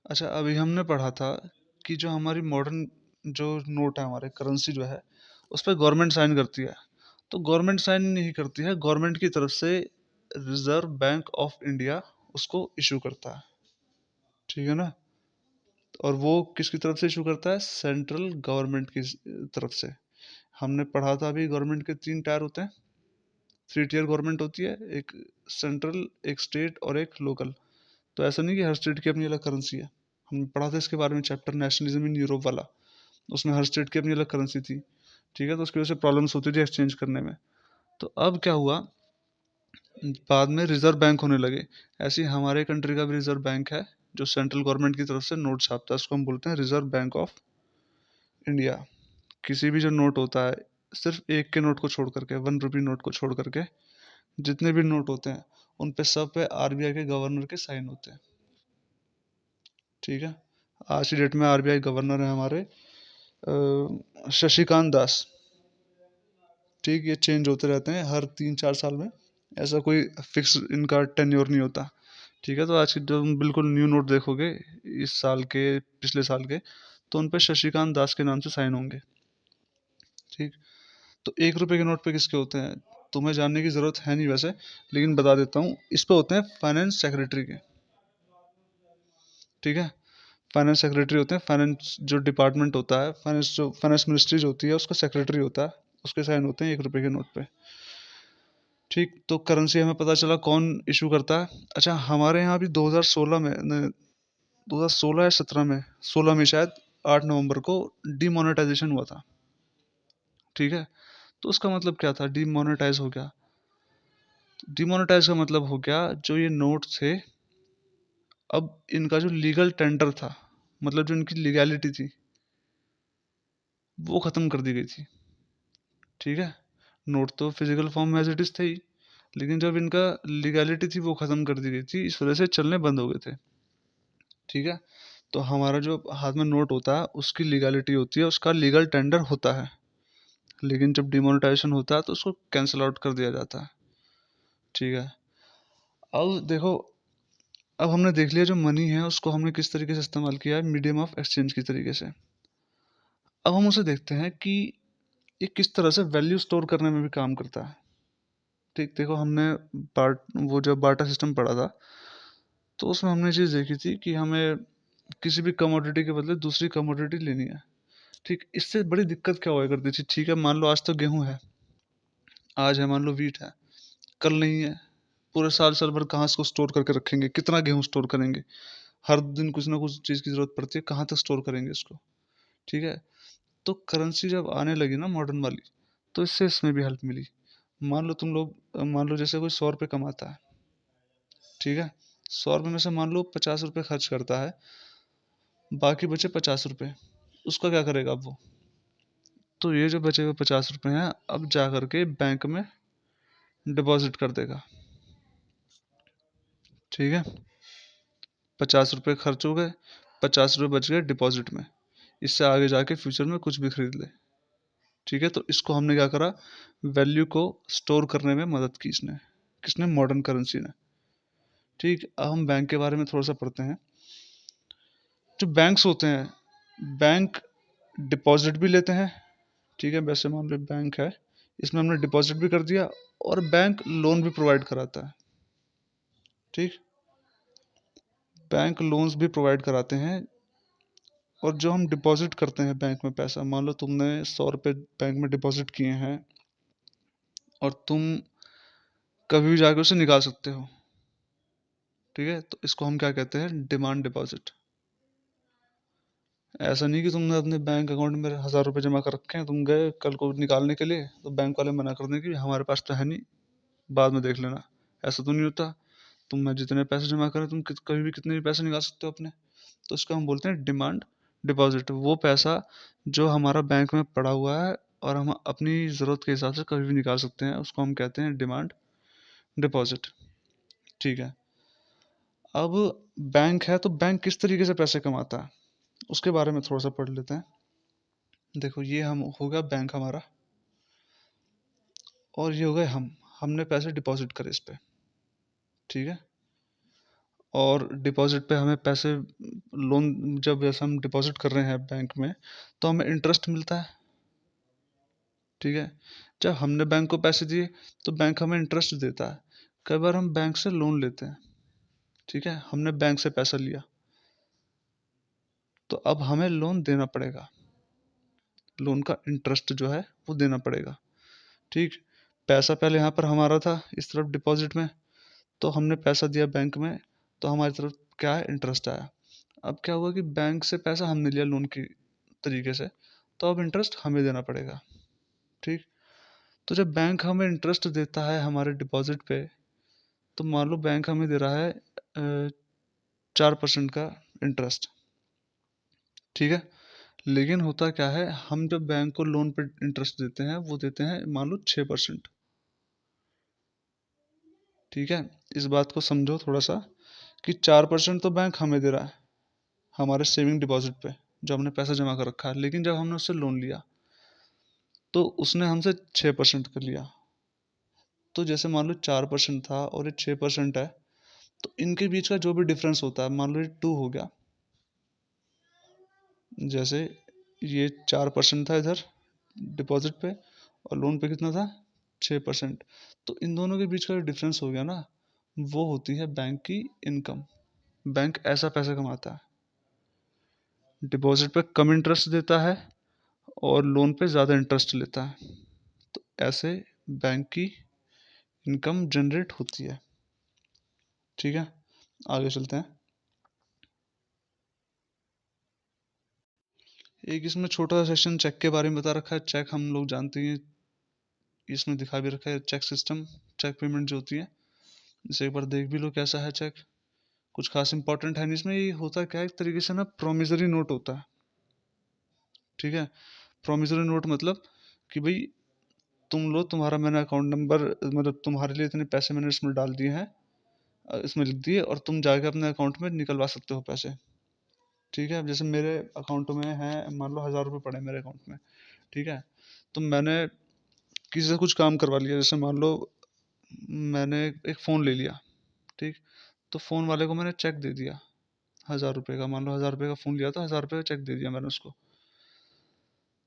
अच्छा, अभी हमने पढ़ा था कि जो हमारी मॉडर्न जो नोट है, हमारे करेंसी जो है, उस पर गवर्नमेंट साइन करती है। तो गवर्नमेंट साइन नहीं करती है, गवर्नमेंट की तरफ से रिजर्व बैंक ऑफ इंडिया उसको इशू करता है। ठीक है ना? और वो किसकी तरफ से इशू करता है? सेंट्रल गवर्नमेंट की तरफ से। हमने पढ़ा था अभी, गवर्नमेंट के तीन टायर होते हैं, थ्री टीयर गवर्नमेंट होती है, एक सेंट्रल, एक स्टेट और एक लोकल। तो ऐसा नहीं कि हर स्टेट की अपनी अलग करेंसी है। हमने पढ़ा था इसके बारे में, चैप्टर नेशनलिज्म इन यूरोप वाला। उसमें हर स्टेट की अपनी अलग करेंसी थी। ठीक है, तो उसकी वजह से प्रॉब्लम्स होती थी एक्सचेंज करने में। तो अब क्या हुआ, बाद में रिजर्व बैंक होने लगे। ऐसे ही हमारे कंट्री का भी रिजर्व बैंक है, जो सेंट्रल गवर्नमेंट की तरफ से नोट छापता है, उसको हम बोलते हैं रिजर्व बैंक ऑफ इंडिया। किसी भी जो नोट होता है, सिर्फ एक के नोट को छोड़ करके, 1 रुपी नोट को छोड़ करके, जितने भी नोट होते हैं उन पे सब पे आरबीआई के गवर्नर के साइन होते हैं। ठीक है। आज की डेट में आरबीआई गवर्नर है हमारे शशिकांत दास। ठीक, ये चेंज होते रहते हैं हर 3-4 साल में। ऐसा कोई फिक्स इनका टेन्योर नहीं होता। ठीक है, तो आज की जो तुम बिल्कुल न्यू नोट देखोगे, इस साल के, पिछले साल के, तो उन पे शशिकांत दास के नाम से साइन होंगे। ठीक। तो 1 रुपए के नोट पे किसके होते हैं? तुम्हें जानने की ज़रूरत है नहीं वैसे, लेकिन बता देता हूँ, इस पे होते हैं फाइनेंस सेक्रेटरी के। ठीक है। फाइनेंस सेक्रेटरी होते हैं, फाइनेंस जो डिपार्टमेंट होता है, फाइनेंस जो फाइनेंस मिनिस्ट्री जो होती है, उसका सेक्रेटरी होता है, उसके साइन होते हैं 1 रुपए के नोट पे। ठीक, तो करेंसी हमें पता चला कौन इशू करता है। अच्छा, हमारे यहाँ भी 2016 में 2016 या 17 में, 16 में शायद, 8 नवंबर को डीमोनेटाइजेशन हुआ था। ठीक है। तो उसका मतलब क्या था, डीमोनेटाइज हो गया? डीमोनेटाइज का मतलब हो गया, जो ये नोट थे, अब इनका जो लीगल टेंडर था, मतलब जो इनकी लीगैलिटी थी, वो ख़त्म कर दी गई थी। ठीक है। नोट तो फिजिकल फॉर्म में एज इट इज़ थे ही, लेकिन जब इनका लीगैलिटी थी वो ख़त्म कर दी गई थी, इस वजह से चलने बंद हो गए थे। ठीक है। तो हमारा जो हाथ में नोट होता है, उसकी लीगैलिटी होती है, उसका लीगल टेंडर होता है, लेकिन जब डिमोनेटाइजेशन होता है तो उसको कैंसिल आउट कर दिया जाता है। ठीक है। अब देखो, अब हमने देख लिया जो मनी है उसको हमने किस तरीके से इस्तेमाल किया है, मीडियम ऑफ एक्सचेंज की तरीके से। अब हम उसे देखते हैं कि ये किस तरह से वैल्यू स्टोर करने में भी काम करता है। ठीक, देखो हमने बार्ट वो जो बाटा सिस्टम पढ़ा था, तो उसमें हमने चीज़ देखी थी कि हमें किसी भी कमोडिटी के बदले दूसरी कमोडिटी लेनी है। ठीक, इससे बड़ी दिक्कत क्या हुआ करती थी? ठीक है, मान लो आज तो गेहूं है, आज है मान लो वीट है, कल नहीं है। पूरे साल साल भर कहाँ इसको स्टोर करके रखेंगे? कितना गेहूं स्टोर करेंगे? हर दिन कुछ ना कुछ चीज़ की ज़रूरत पड़ती है, कहाँ तक स्टोर करेंगे इसको? ठीक है। तो करेंसी जब आने लगी ना मॉडर्न वाली, तो इससे इसमें भी हेल्प मिली। मान लो तुम लोग, मान लो जैसे कोई 100 रुपये कमाता है। ठीक है। 100 रुपये में से मान लो 50 रुपये खर्च करता है, बाकी बचे 50 रुपये। उसका क्या करेगा अब वो? तो ये जो बचे हुए 50 रुपये हैं, अब जा करके बैंक में डिपॉजिट कर देगा। ठीक है। 50 रुपये खर्च हो गए, 50 रुपये बच गए डिपॉजिट में। इससे आगे जाके फ्यूचर में कुछ भी खरीद ले। ठीक है, तो इसको हमने क्या करा, वैल्यू को स्टोर करने में मदद की इसने। किसने? मॉडर्न करेंसी ने। ठीक, अब हम बैंक के बारे में थोड़ा सा पढ़ते हैं। जो बैंक्स होते हैं, बैंक डिपॉजिट भी लेते हैं। ठीक है, वैसे मान लो बैंक है, इसमें हमने डिपॉजिट भी कर दिया, और बैंक लोन भी प्रोवाइड कराता है। ठीक, बैंक लोन्स भी प्रोवाइड कराते हैं। और जो हम डिपॉजिट करते हैं बैंक में पैसा, मान लो तुमने 100 रुपये बैंक में डिपॉजिट किए हैं, और तुम कभी भी जाके उसे निकाल सकते हो। ठीक है, तो इसको हम क्या कहते हैं? Demand deposit. ऐसा नहीं कि तुमने अपने बैंक अकाउंट में 1000 रुपये जमा कर रखे हैं, तुम गए कल को निकालने के लिए, तो बैंक वाले मना कर दें कि हमारे पास तो है नहीं, बाद में देख लेना। ऐसा तो नहीं होता। तुम जितने पैसे जमा करें, तुम कभी भी कितने भी पैसे निकाल सकते हो अपने। तो इसको हम बोलते हैं डिमांड डिपॉजिट। वो पैसा जो हमारा बैंक में पड़ा हुआ है, और हम अपनी ज़रूरत के हिसाब से कभी भी निकाल सकते हैं, उसको हम कहते हैं डिमांड डिपॉजिट। ठीक है। अब बैंक है, तो बैंक किस तरीके से पैसे कमाता है, उसके बारे में थोड़ा सा पढ़ लेते हैं। देखो, ये हम हो गया बैंक हमारा, और ये हो गए हमने पैसे डिपॉजिट करे इस पे। ठीक है। और डिपॉजिट पे हमें पैसे लोन जब जैसे हम डिपॉजिट कर रहे हैं बैंक में, तो हमें इंटरेस्ट मिलता है। ठीक है। जब हमने बैंक को पैसे दिए तो बैंक हमें इंटरेस्ट देता है। कई बार हम बैंक से लोन लेते हैं। ठीक है, हमने बैंक से पैसा लिया तो अब हमें लोन देना पड़ेगा, लोन का इंटरेस्ट जो है वो देना पड़ेगा। ठीक। पैसा पहले यहाँ पर हमारा था इस तरफ डिपॉजिट में, तो हमने पैसा दिया बैंक में, तो हमारी तरफ क्या है, इंटरेस्ट आया। अब क्या हुआ कि बैंक से पैसा हमने लिया लोन की तरीके से, तो अब इंटरेस्ट हमें देना पड़ेगा। ठीक। तो जब बैंक हमें इंटरेस्ट देता है हमारे डिपॉजिट पे, तो मान लो बैंक हमें दे रहा है 4% का इंटरेस्ट। ठीक है। लेकिन होता क्या है, हम जब बैंक को लोन पे इंटरेस्ट देते हैं वो देते हैं मान लो 6%। ठीक है। इस बात को समझो थोड़ा सा कि 4% तो बैंक हमें दे रहा है हमारे सेविंग डिपॉजिट पे, जो हमने पैसा जमा कर रखा है। लेकिन जब हमने उससे लोन लिया तो उसने हमसे 6% कर लिया। तो जैसे मान लो 4% था और ये 6% है, तो इनके बीच का जो भी डिफरेंस होता है, मान लो ये 2 हो गया। जैसे ये 4% था इधर डिपॉजिट पे, और लोन पे कितना था, 6%। तो इन दोनों के बीच का जो डिफरेंस हो गया ना, वो होती है बैंक की इनकम। बैंक ऐसा पैसा कमाता है, डिपॉजिट पे कम इंटरेस्ट देता है और लोन पे ज़्यादा इंटरेस्ट लेता है। तो ऐसे बैंक की इनकम जनरेट होती है। ठीक है, आगे चलते हैं। एक इसमें छोटा सा सेक्शन चेक के बारे में बता रखा है। चेक हम लोग जानते हैं, इसमें दिखा भी रखा है चेक सिस्टम, चेक पेमेंट जो होती है। इसे एक बार देख भी लो कैसा है चेक। कुछ खास इंपॉर्टेंट है नहीं इसमें। ये होता क्या है, एक तरीके से ना प्रोमिसरी नोट होता है। ठीक है। प्रोमिसरी नोट मतलब कि भाई तुम लो, तुम्हारा मैंने अकाउंट नंबर, मतलब तुम्हारे लिए इतने पैसे मैंने इसमें डाल दिए हैं, इसमें लिख दिए, और तुम जाके अपने अकाउंट में निकलवा सकते हो पैसे। ठीक है। अब जैसे मेरे अकाउंट में है, मान लो 1000 रुपये पड़े मेरे अकाउंट में। ठीक है। तो मैंने किसी से कुछ काम करवा लिया, जैसे मान लो मैंने एक फ़ोन ले लिया। ठीक। तो फ़ोन वाले को मैंने चेक दे दिया 1000 रुपये का, मान लो 1000 रुपये का फ़ोन लिया, तो 1000 रुपये का चेक दे दिया मैंने उसको।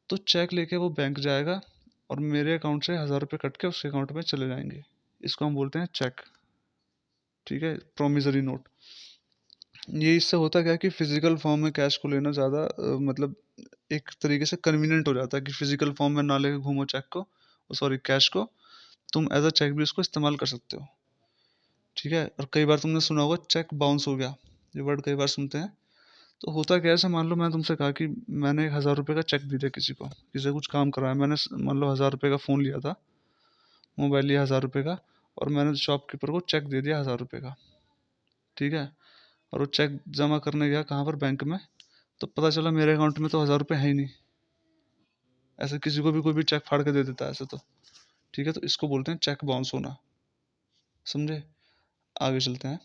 तो चेक लेके वो बैंक जाएगा और मेरे अकाउंट से 1000 रुपये कट के उसके अकाउंट में चले जाएंगे। इसको हम बोलते हैं चेक। ठीक है, प्रोमिसरी नोट। ये इससे होता क्या है कि फिजिकल फॉर्म में कैश को लेना ज़्यादा मतलब एक तरीके से कन्वीनियंट हो जाता है, कि फिजिकल फॉर्म में ना लेके घूमो चेक को, सॉरी कैश को। तुम एज अ चेक भी उसको इस्तेमाल कर सकते हो। ठीक है। और कई बार तुमने सुना होगा चेक बाउंस हो गया, ये वर्ड कई बार सुनते हैं। तो होता क्या है, ऐसे मान लो मैं तुमसे कहा कि मैंने 1000 रुपये का चेक दे दिया किसी को, किसी से कुछ काम कराया मैंने, मान लो 1000 रुपये का फ़ोन लिया था, मोबाइल लिया 1000 रुपये का, और मैंने शॉपकीपर को चेक दे दिया 1000 रुपये का। ठीक है। और वो चेक जमा करने गया कहाँ पर, बैंक में। तो पता चला मेरे अकाउंट में तो 1000 रुपये है ही नहीं। ऐसे किसी को भी कोई भी चेक फाड़ के दे देता है ऐसे तो। ठीक है। तो इसको बोलते हैं चेक बाउंस होना। समझे। आगे चलते हैं।